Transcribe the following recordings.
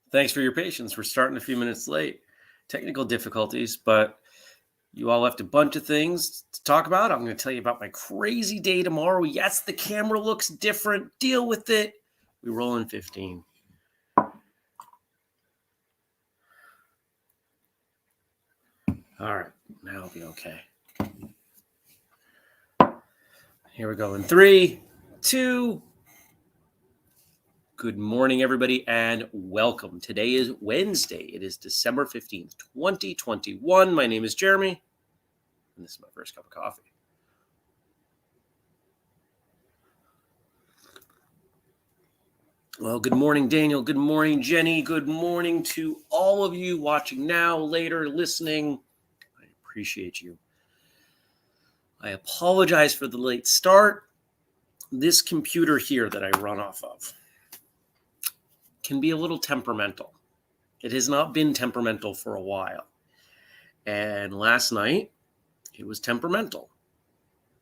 Thanks for your patience. We're starting a few minutes late. Technical difficulties, but you all left a bunch of things to talk about. I'm going to tell you about my crazy day tomorrow. Yes, the camera looks different. Deal with it. We roll in 15. All right, now I'll be okay. Here we go in 3, 2. Good morning, everybody, and welcome. Today is Wednesday. It is December 15th, 2021. My name is Jeremy, and this is my first cup of coffee. Well, good morning, Daniel. Good morning, Jenny. Good morning to all of you watching now, later, listening. I appreciate you. I apologize for the late start. This computer here that I run off of can be a little temperamental. It has not been temperamental for a while. And last night, it was temperamental.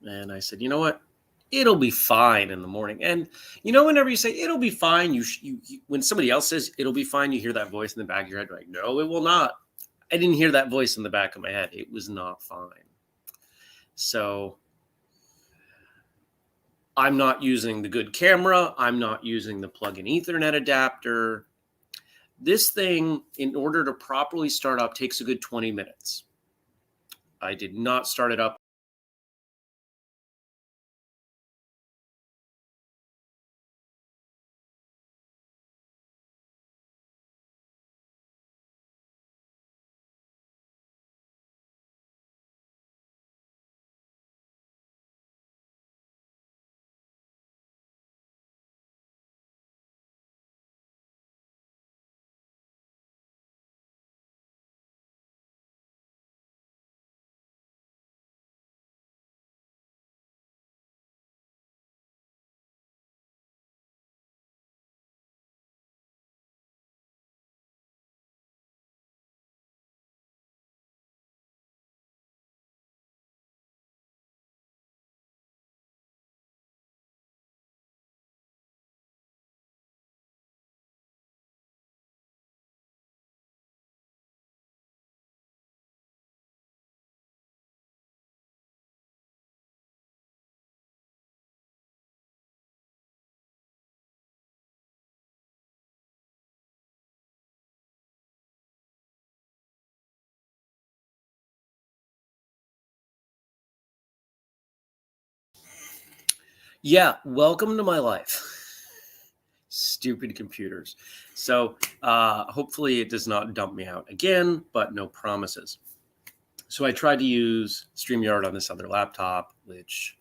And I said, you know what? It'll be fine in the morning. And whenever you say it'll be fine, you when somebody else says it'll be fine, you hear that voice in the back of your head, like, no, it will not. I didn't hear that voice in the back of my head. It was not fine. So I'm not using the good camera. I'm not using the plug-in Ethernet adapter. This thing, in order to properly start up, takes a good 20 minutes. I did not start it up. Yeah, welcome to my life. Stupid computers. So hopefully it does not dump me out again, but no promises. So I tried to use StreamYard on this other laptop, which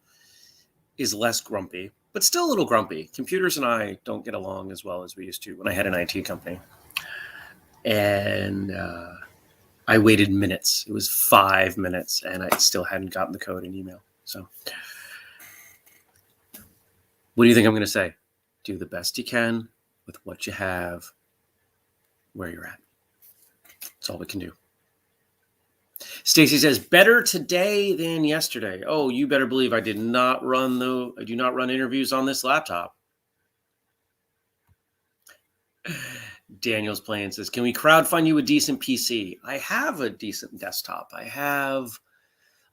is less grumpy, but still a little grumpy. Computers and I don't get along as well as we used to when I had an IT company. And I waited minutes. It was 5 minutes, and I still hadn't gotten the code in email. So what do you think I'm going to say? Do the best you can with what you have, where you're at. That's all we can do. Stacy says, better today than yesterday. Oh, you better believe I do not run interviews on this laptop. Daniel's Plan says, can we crowdfund you a decent PC? I have a decent desktop. I have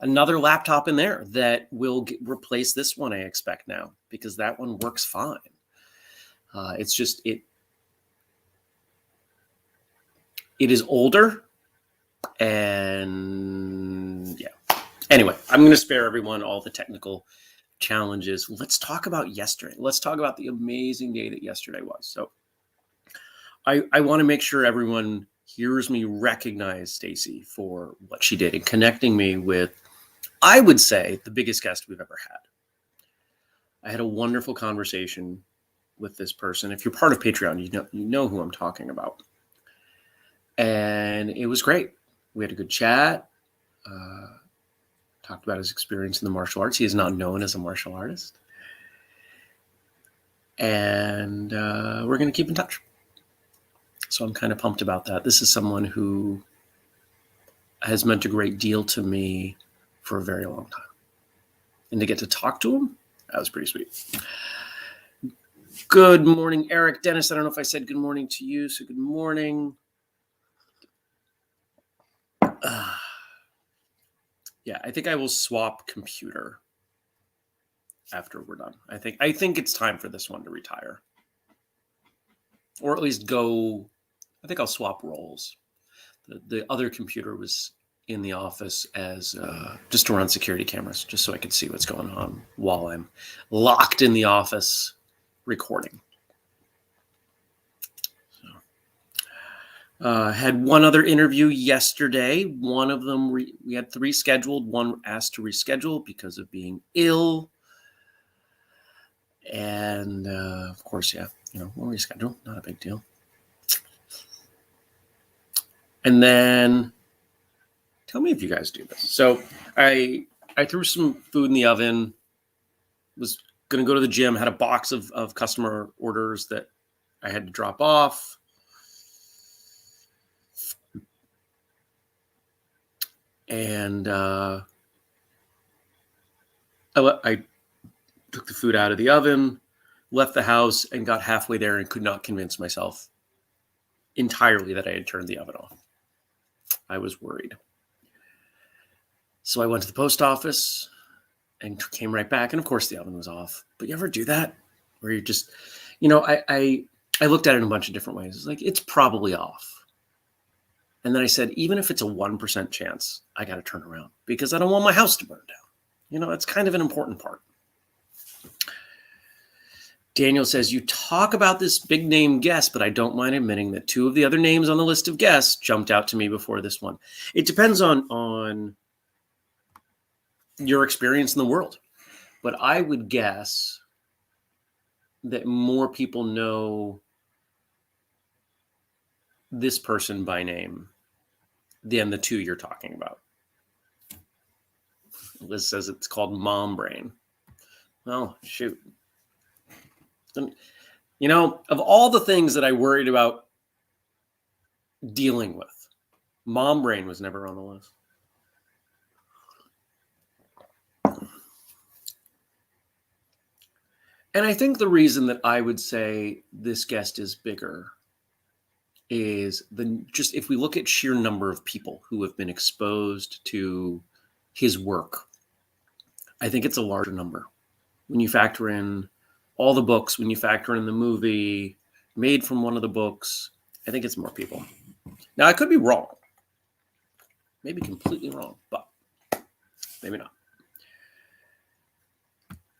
another laptop in there that will replace this one, I expect now, because that one works fine. It's just, it is older. And yeah. Anyway, I'm going to spare everyone all the technical challenges. Let's talk about yesterday. Let's talk about the amazing day that yesterday was. So I want to make sure everyone hears me recognize Stacy for what she did in connecting me with, I would say, the biggest guest we've ever had. I had a wonderful conversation with this person. If you're part of Patreon, you know who I'm talking about. And it was great. We had a good chat. Talked about his experience in the martial arts. He is not known as a martial artist. And we're going to keep in touch. So I'm kind of pumped about that. This is someone who has meant a great deal to me for a very long time. And to get to talk to him, that was pretty sweet. Good morning, Eric. Dennis, I don't know if I said good morning to you, so good morning. Yeah, I think I will swap computer after we're done. I think it's time for this one to retire. Or at least go, I think I'll swap roles. The other computer was in the office as just to run security cameras, just so I could see what's going on while I'm locked in the office recording. Had one other interview yesterday. One of them, we had 3 scheduled. One asked to reschedule because of being ill. And of course, yeah, we'll reschedule. Not a big deal. And then, tell me if you guys do this. So I threw some food in the oven. Was going to go to the gym. Had a box of customer orders that I had to drop off. And I took the food out of the oven, left the house, and got halfway there and could not convince myself entirely that I had turned the oven off. I was worried. So I went to the post office and came right back. And of course, the oven was off. But you ever do that? Where you just, I looked at it in a bunch of different ways. It's like, it's probably off. And then I said, even if it's a 1% chance, I got to turn around because I don't want my house to burn down. That's kind of an important part. Daniel says, you talk about this big name guest, but I don't mind admitting that 2 of the other names on the list of guests jumped out to me before this one. It depends on your experience in the world. But I would guess that more people know this person by name than the 2 you're talking about. Liz says it's called mom brain. Well, shoot. Of all the things that I worried about dealing with, mom brain was never on the list. And I think the reason that I would say this guest is bigger is just if we look at sheer number of people who have been exposed to his work, I think it's a larger number. When you factor in all the books, when you factor in the movie made from one of the books, I think it's more people. Now, I could be wrong. Maybe completely wrong, but maybe not.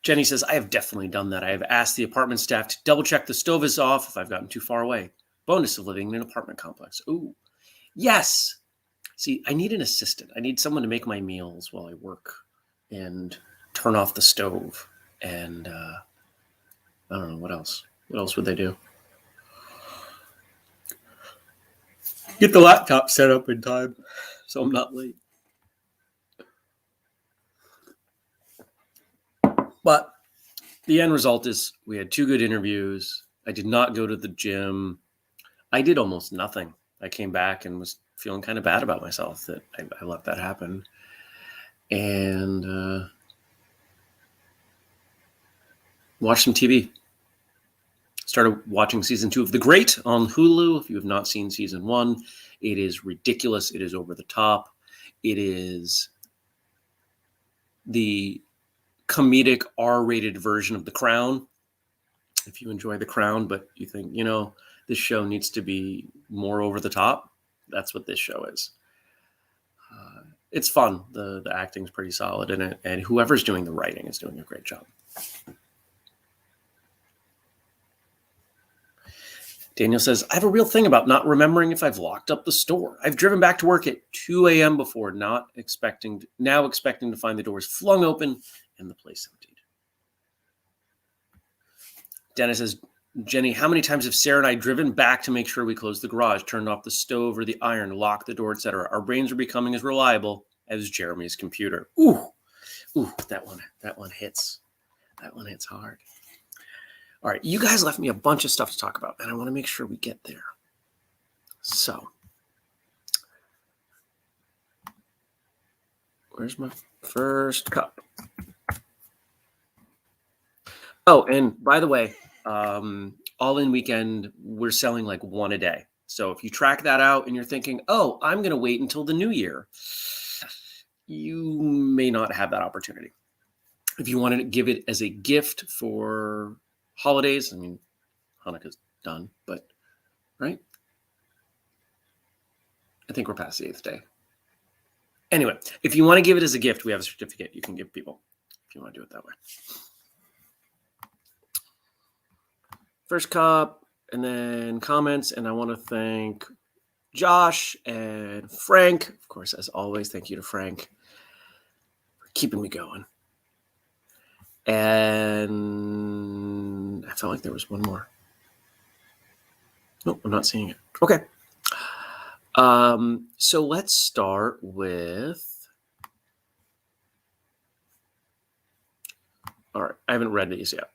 Jenny says, I have definitely done that. I have asked the apartment staff to double check the stove is off if I've gotten too far away. Bonus of living in an apartment complex. Ooh, yes. See, I need an assistant. I need someone to make my meals while I work and turn off the stove. And I don't know, what else? What else would they do? Get the laptop set up in time so I'm not late. But the end result is we had 2 good interviews. I did not go to the gym. I did almost nothing. I came back and was feeling kind of bad about myself that I let that happen. And watched some TV. Started watching season 2 of The Great on Hulu. If you have not seen season 1, it is ridiculous. It is over the top. It is the comedic R-rated version of The Crown. If you enjoy The Crown, but you think, this show needs to be more over the top, that's what this show is. It's fun. The acting's pretty solid in it, and whoever's doing the writing is doing a great job. Daniel says, I have a real thing about not remembering if I've locked up the store. I've driven back to work at 2 a.m. before, now expecting to find the doors flung open and the place emptied. Dennis says, Jenny, how many times have Sarah and I driven back to make sure we closed the garage, turned off the stove or the iron, locked the door, etc.? Our brains are becoming as reliable as Jeremy's computer. Ooh, that one hits. That one hits hard. All right, you guys left me a bunch of stuff to talk about, and I want to make sure we get there. So, where's my first cup? Oh, and by the way, all in weekend, we're selling like one a day. So if you track that out and you're thinking, oh, I'm going to wait until the new year, you may not have that opportunity. If you wanted to give it as a gift for holidays, I mean, Hanukkah's done, but right? I think we're past the 8th day. Anyway, if you want to give it as a gift, we have a certificate you can give people if you want to do it that way. First cup, and then comments, and I want to thank Josh and Frank. Of course, as always, thank you to Frank for keeping me going. And I felt like there was one more. Nope, I'm not seeing it. Okay. So let's start with. All right, I haven't read these yet.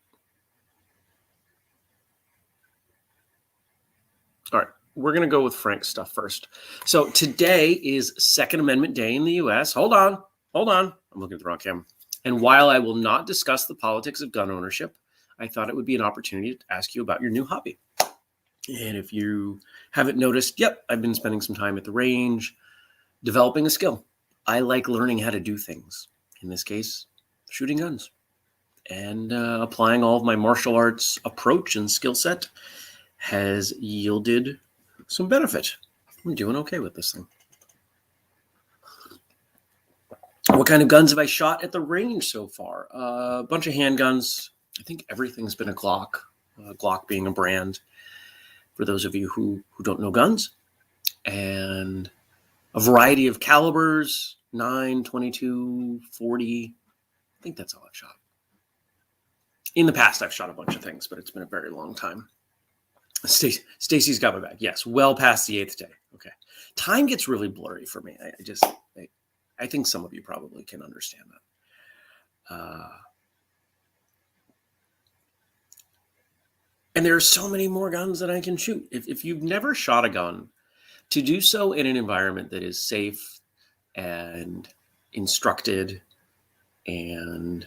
All right, we're going to go with Frank's stuff first. So today is Second Amendment Day in the U.S. Hold on. I'm looking at the wrong camera. And while I will not discuss the politics of gun ownership, I thought it would be an opportunity to ask you about your new hobby. And if you haven't noticed, yep, I've been spending some time at the range developing a skill. I like learning how to do things. In this case, shooting guns. And applying all of my martial arts approach and skill set has yielded some benefit. I'm doing okay with this thing. What kind of guns have I shot at the range so far? A bunch of handguns. I think everything's been a Glock. Glock being a brand, for those of you who don't know guns. And a variety of calibers, 9, 22, 40. I think that's all I've shot. In the past, I've shot a bunch of things, but it's been a very long time. Stacy's got my back. Yes, well past the 8th day. Okay. Time gets really blurry for me. I think some of you probably can understand that. And there are so many more guns that I can shoot. If you've never shot a gun, to do so in an environment that is safe and instructed and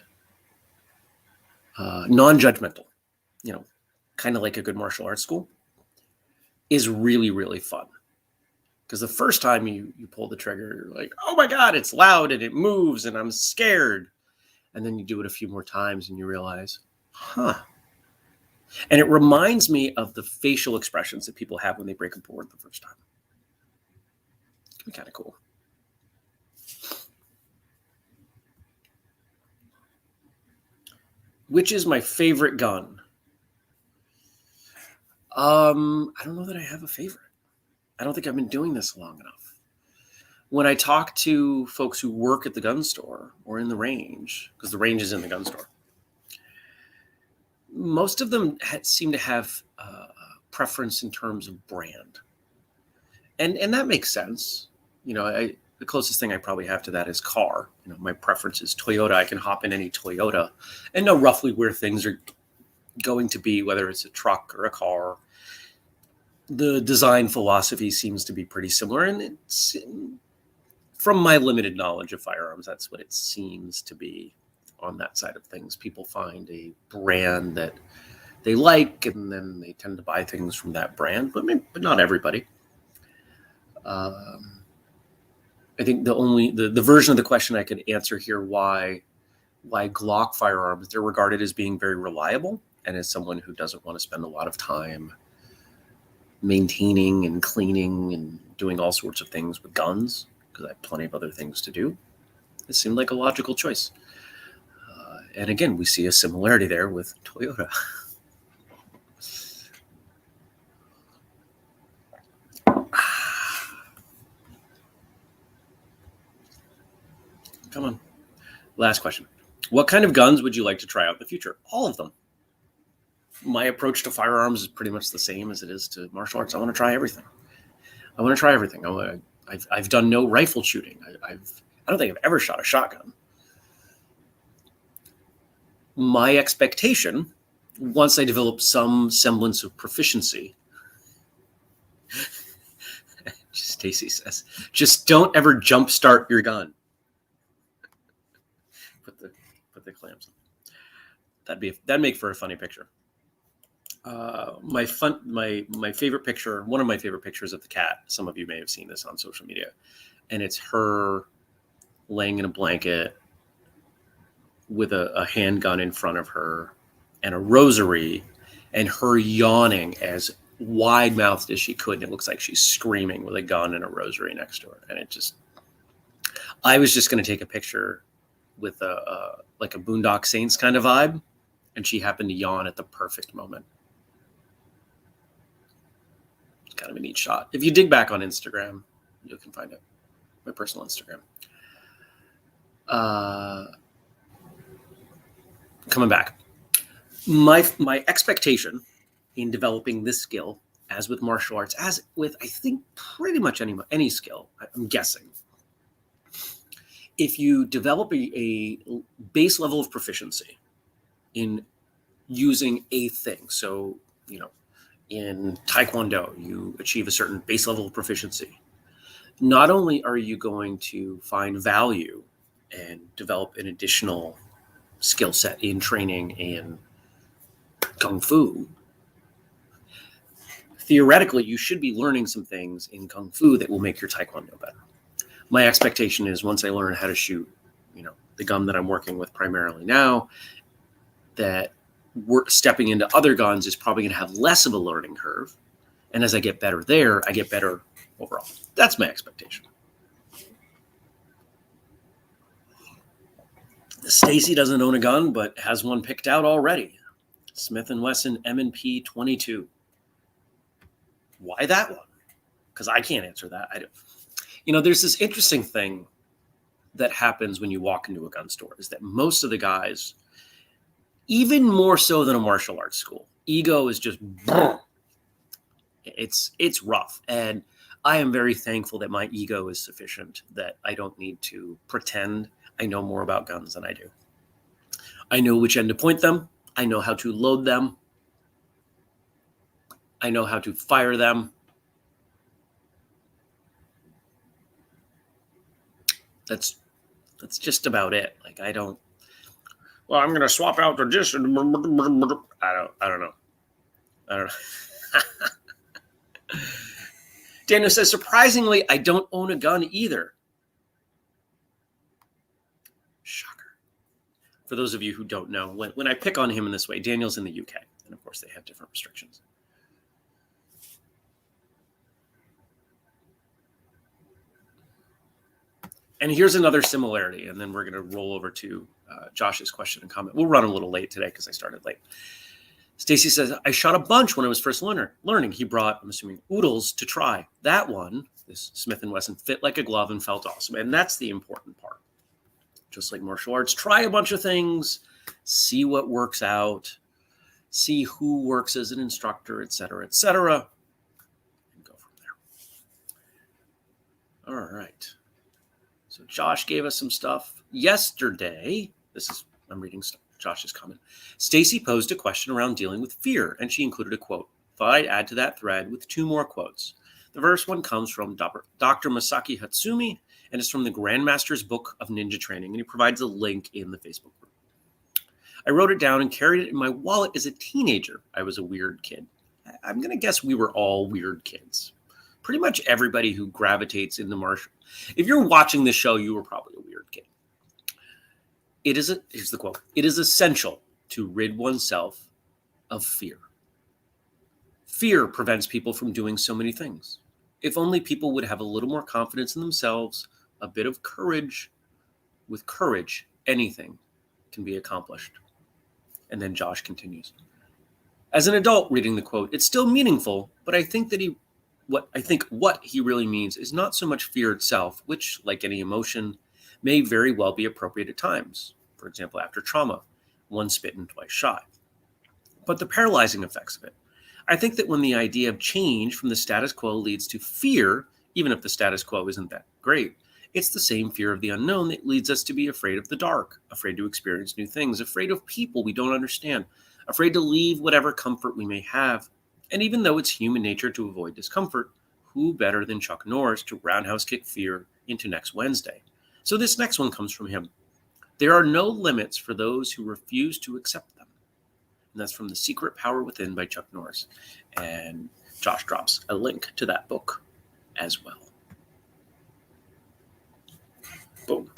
non-judgmental, kind of like a good martial arts school, is really, really fun. Because the first time you pull the trigger, you're like, oh my God, it's loud and it moves and I'm scared. And then you do it a few more times and you realize, And it reminds me of the facial expressions that people have when they break a board the first time. It can be kind of cool. Which is my favorite gun? I don't know that I have a favorite. I don't think I've been doing this long enough. When I talk to folks who work at the gun store or in the range, because the range is in the gun store, most of them seem to have preference in terms of brand. And that makes sense. The closest thing I probably have to that is car. My preference is Toyota. I can hop in any Toyota and know roughly where things are going to be, whether it's a truck or a car. The design philosophy seems to be pretty similar. And it's, from my limited knowledge of firearms, that's what it seems to be on that side of things. People find a brand that they like, and then they tend to buy things from that brand, but not everybody. I think the version of the question I could answer here, why Glock firearms, they're regarded as being very reliable, and as someone who doesn't want to spend a lot of time maintaining and cleaning and doing all sorts of things with guns, because I have plenty of other things to do, it seemed like a logical choice. And again, we see a similarity there with Toyota. Come on. Last question. What kind of guns would you like to try out in the future? All of them. My approach to firearms is pretty much the same as it is to martial arts. I want to try everything. I've done no rifle shooting. I don't think I've ever shot a shotgun. My expectation, once I develop some semblance of proficiency, Stacy says, just don't ever jumpstart your gun. Put the clamps on. That'd make for a funny picture. My favorite picture, one of my favorite pictures of the cat. Some of you may have seen this on social media, and it's her laying in a blanket with a handgun in front of her and a rosary, and her yawning as wide mouthed as she could. And it looks like she's screaming with a gun and a rosary next to her. And I was just going to take a picture with like a Boondock Saints kind of vibe, and she happened to yawn at the perfect moment. It's kind of a neat shot. If you dig back on Instagram, you can find it. My personal Instagram. Coming back. My expectation in developing this skill, as with martial arts, as with, I think, pretty much any skill, I'm guessing, if you develop a base level of proficiency in using a thing, so, in Taekwondo, you achieve a certain base level of proficiency, not only are you going to find value and develop an additional skill set in training in Kung Fu, theoretically, you should be learning some things in Kung Fu that will make your Taekwondo better. My expectation is once I learn how to shoot, the gun that I'm working with primarily now, that stepping into other guns is probably going to have less of a learning curve. And as I get better there, I get better overall. That's my expectation. Stacy doesn't own a gun, but has one picked out already. Smith & Wesson M&P 22. Why that one? Because I can't answer that. I don't. There's this interesting thing that happens when you walk into a gun store is that most of the guys, even more so than a martial arts school, ego is just, it's rough. And I am very thankful that my ego is sufficient, that I don't need to pretend I know more about guns than I do. I know which end to point them. I know how to load them. I know how to fire them. That's just about it. Like, I don't, well, I'm going to swap out the dish. I don't know. I don't know. Daniel says, surprisingly, I don't own a gun either. Shocker. For those of you who don't know, when I pick on him in this way, Daniel's in the UK. And of course, they have different restrictions. And here's another similarity, and then we're going to roll over to Josh's question and comment. We'll run a little late today because I started late. Stacy says, I shot a bunch when I was first learning. He brought, I'm assuming, oodles to try. That one, this Smith & Wesson, fit like a glove and felt awesome. And that's the important part. Just like martial arts, try a bunch of things, see what works out, see who works as an instructor, et cetera, and go from there. All right. So Josh gave us some stuff yesterday. I'm reading Josh's comment. Stacy posed a question around dealing with fear, and she included a quote. Thought I'd add to that thread with 2 more quotes. The first one comes from Dr. Masaki Hatsumi, and it's from the Grandmaster's Book of Ninja Training, and he provides a link in the Facebook group. I wrote it down and carried it in my wallet as a teenager. I was a weird kid. I'm going to guess we were all weird kids. Pretty much everybody who gravitates into martial. If you're watching this show, you were probably a weird kid. Here's the quote. It is essential to rid oneself of fear. Fear prevents people from doing so many things. If only people would have a little more confidence in themselves, a bit of courage. With courage, anything can be accomplished. And then Josh continues. As an adult reading the quote, it's still meaningful, but I think that what he really means is not so much fear itself, which, like any emotion, may very well be appropriate at times. For example, after trauma, once bitten, twice shy. But the paralyzing effects of it. I think that when the idea of change from the status quo leads to fear, even if the status quo isn't that great, it's the same fear of the unknown that leads us to be afraid of the dark, afraid to experience new things, afraid of people we don't understand, afraid to leave whatever comfort we may have. And even though it's human nature to avoid discomfort, who better than Chuck Norris to roundhouse kick fear into next Wednesday? So this next one comes from him. There are no limits for those who refuse to accept them. And that's from The Secret Power Within by Chuck Norris. And Josh drops a link to that book as well. Boom.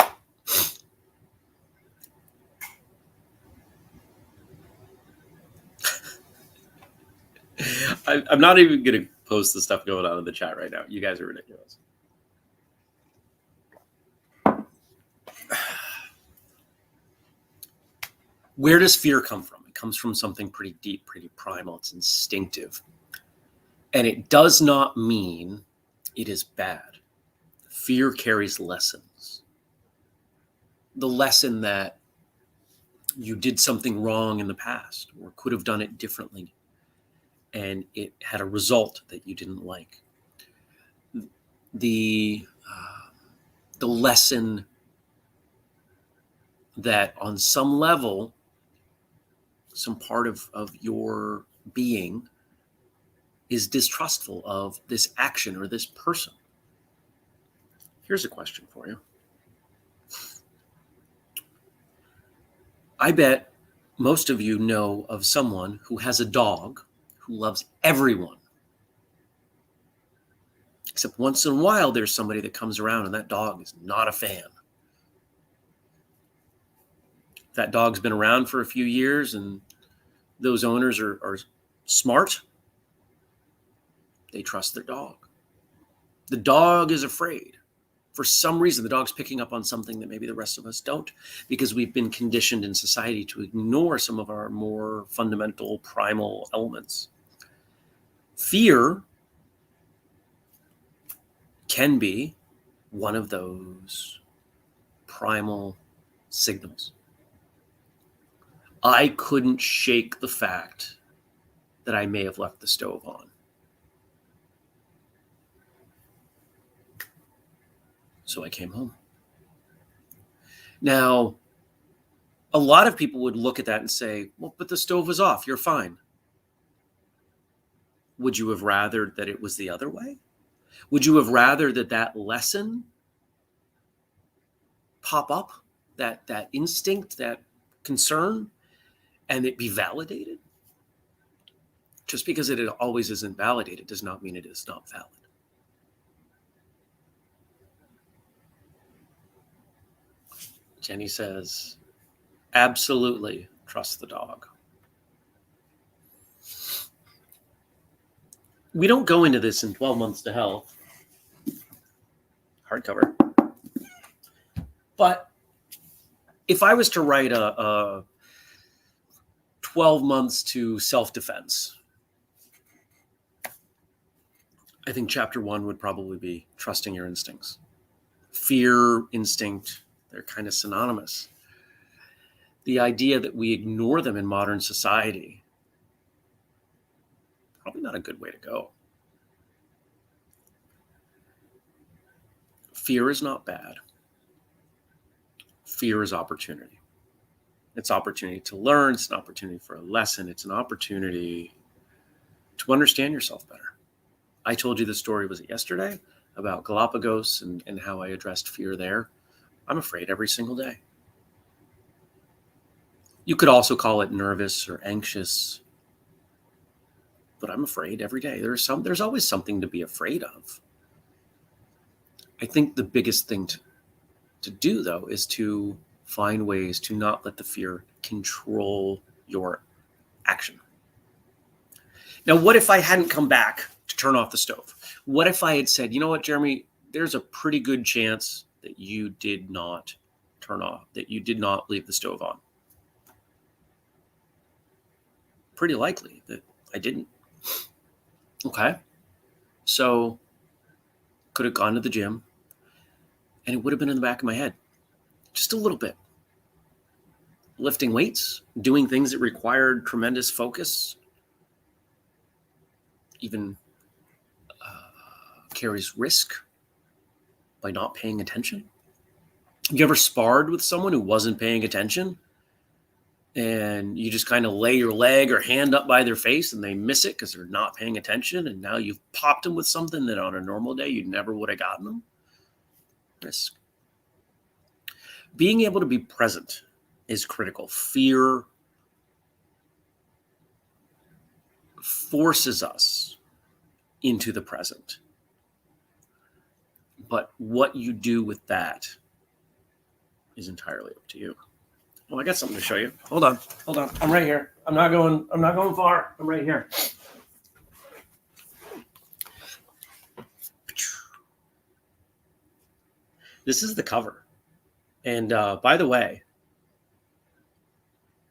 I'm not even going to post the stuff going on in the chat right now. You guys are ridiculous. Where does fear come from? It comes from something pretty deep, pretty primal. It's instinctive. And it does not mean it is bad. Fear carries lessons. The lesson that you did something wrong in the past or could have done it differently, and it had a result that you didn't like. The lesson that on some level, some part of your being is distrustful of this action or this person. Here's a question for you. I bet most of you know of someone who has a dog who loves everyone. Except once in a while, there's somebody that comes around and that dog is not a fan. That dog's been around for a few years and those owners are smart. They trust their dog. The dog is afraid. For some reason, the dog's picking up on something that maybe the rest of us don't, because we've been conditioned in society to ignore some of our more fundamental, primal elements. Fear can be one of those primal signals. I couldn't shake the fact that I may have left the stove on. So I came home. Now, a lot of people would look at that and say, well, but the stove was off. You're fine. Would you have rathered that it was the other way? Would you have rathered that lesson pop up, that instinct, that concern, and it be validated? Just because it always isn't validated does not mean it is not valid. Jenny says, absolutely trust the dog. We don't go into this in 12 Months to Hell, hardcover. But if I was to write a 12 months to self-defense, I think chapter 1 would probably be trusting your instincts. Fear, instinct, they're kind of synonymous. The idea that we ignore them in modern society, probably not a good way to go. Fear is not bad. Fear is opportunity. It's opportunity to learn. It's an opportunity for a lesson. It's an opportunity to understand yourself better. I told you the story, was it yesterday, about Galapagos and how I addressed fear there. I'm afraid every single day. You could also call it nervous or anxious, but I'm afraid every day. There's always something to be afraid of. I think the biggest thing to do, though, is to find ways to not let the fear control your action. Now, what if I hadn't come back to turn off the stove? What if I had said, you know what, Jeremy, there's a pretty good chance that you did not turn off, that you did not leave the stove on? Pretty likely that I didn't. Okay. So could have gone to the gym and it would have been in the back of my head. Just a little bit. Lifting weights, doing things that required tremendous focus, even carries risk by not paying attention. Have you ever sparred with someone who wasn't paying attention and you just kind of lay your leg or hand up by their face and they miss it because they're not paying attention, and now you've popped them with something that on a normal day you never would have gotten them? Risk. Being able to be present is critical. Fear forces us into the present. But what you do with that is entirely up to you. Well, I got something to show you. Hold on. I'm right here. I'm not going far. I'm right here. This is the cover. And by the way,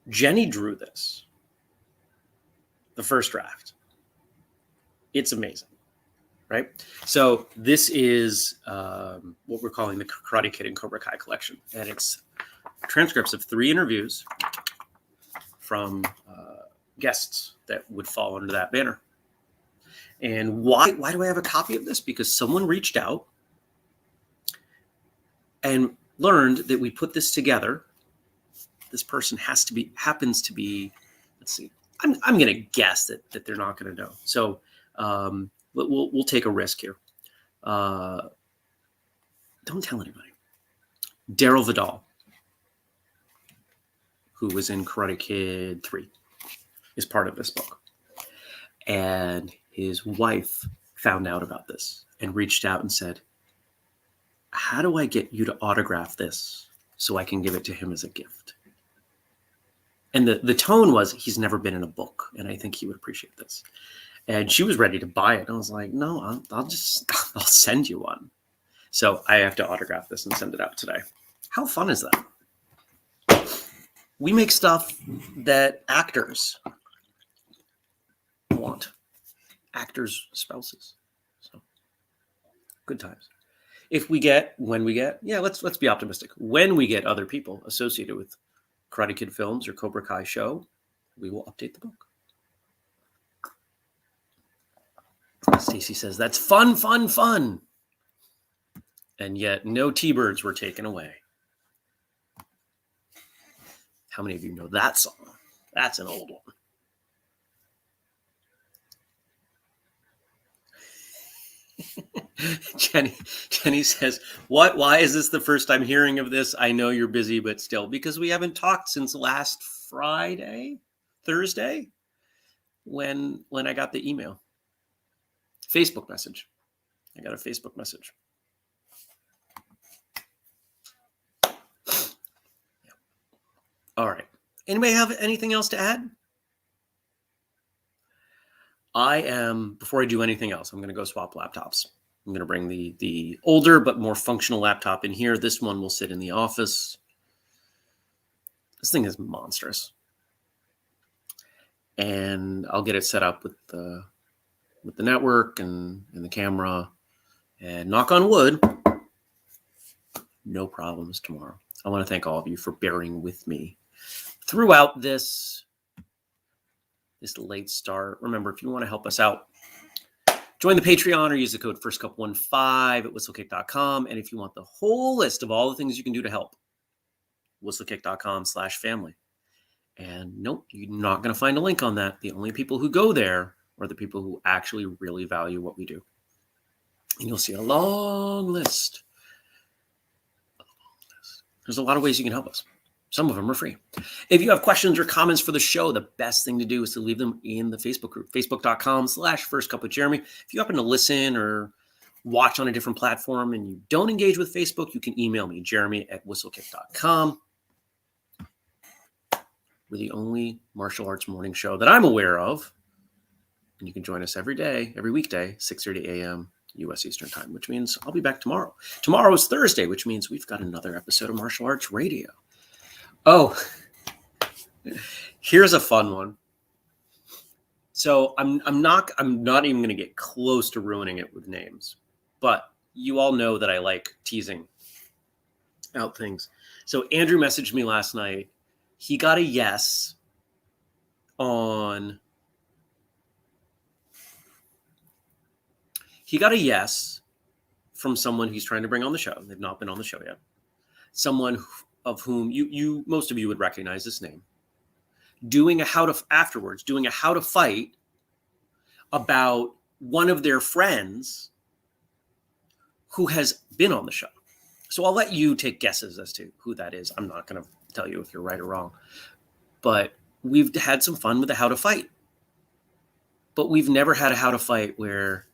Jenny drew this, the first draft. It's amazing, right? So this is what we're calling the Karate Kid and Cobra Kai collection. And it's transcripts of 3 interviews from guests that would fall under that banner. And why do I have a copy of this? Because someone reached out and learned that we put this together. This person happens to be, let's see, I'm going to guess that they're not going to know. So we'll take a risk here. Don't tell anybody. Daryl Vidal, who was in Karate Kid 3, is part of this book. And his wife found out about this and reached out and said, how do I get you to autograph this so I can give it to him as a gift? And the tone was, he's never been in a book, and I think he would appreciate this. And she was ready to buy it. I was like, no, I'll I'll send you one. So I have to autograph this and send it out today. How fun is that? We make stuff that actors want. Actors' spouses. So good times. When we get, let's be optimistic. When we get other people associated with Karate Kid films or Cobra Kai show, we will update the book. Stacy says, that's fun. And yet no T-Birds were taken away. How many of you know that song? That's an old one. Jenny says, why is this the first I'm hearing of this? I know you're busy, but still, because we haven't talked since last Thursday, when I got the email. Facebook message. I got a Facebook message. Yeah. All right. Anybody have anything else to add? Before I do anything else, I'm going to go swap laptops. I'm going to bring the older but more functional laptop in here. This one will sit in the office. This thing is monstrous. And I'll get it set up with the network and the camera. And knock on wood, no problems tomorrow. I want to thank all of you for bearing with me throughout this late start. Remember, if you want to help us out, join the Patreon or use the code FirstCup15 at whistlekick.com. And if you want the whole list of all the things you can do to help, whistlekick.com/family. And nope, you're not going to find a link on that. The only people who go there are the people who actually really value what we do. And you'll see a long list. There's a lot of ways you can help us. Some of them are free. If you have questions or comments for the show, the best thing to do is to leave them in the Facebook group, facebook.com/firstcupwithjeremy. If you happen to listen or watch on a different platform and you don't engage with Facebook, you can email me, jeremy@whistlekick.com. We're the only martial arts morning show that I'm aware of. And you can join us every weekday, 6:30 a.m. U.S. Eastern Time, which means I'll be back tomorrow. Tomorrow is Thursday, which means we've got another episode of Martial Arts Radio. Oh, here's a fun one. So I'm not even going to get close to ruining it with names, but you all know that I like teasing out things. So Andrew messaged me last night. He got a yes from someone he's trying to bring on the show. They've not been on the show yet. Someone of whom most of you would recognize this name, doing a how to fight about one of their friends who has been on the show. So I'll let you take guesses as to who that is. I'm not going to tell you if you're right or wrong, but we've had some fun with the how to fight. but we've never had a how to fight where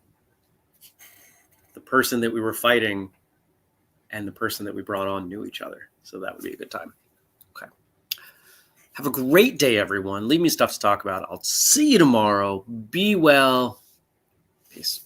the person that we were fighting and the person that we brought on knew each other. So that would be a good time. Okay. Have a great day, everyone. Leave me stuff to talk about. I'll see you tomorrow. Be well. Peace.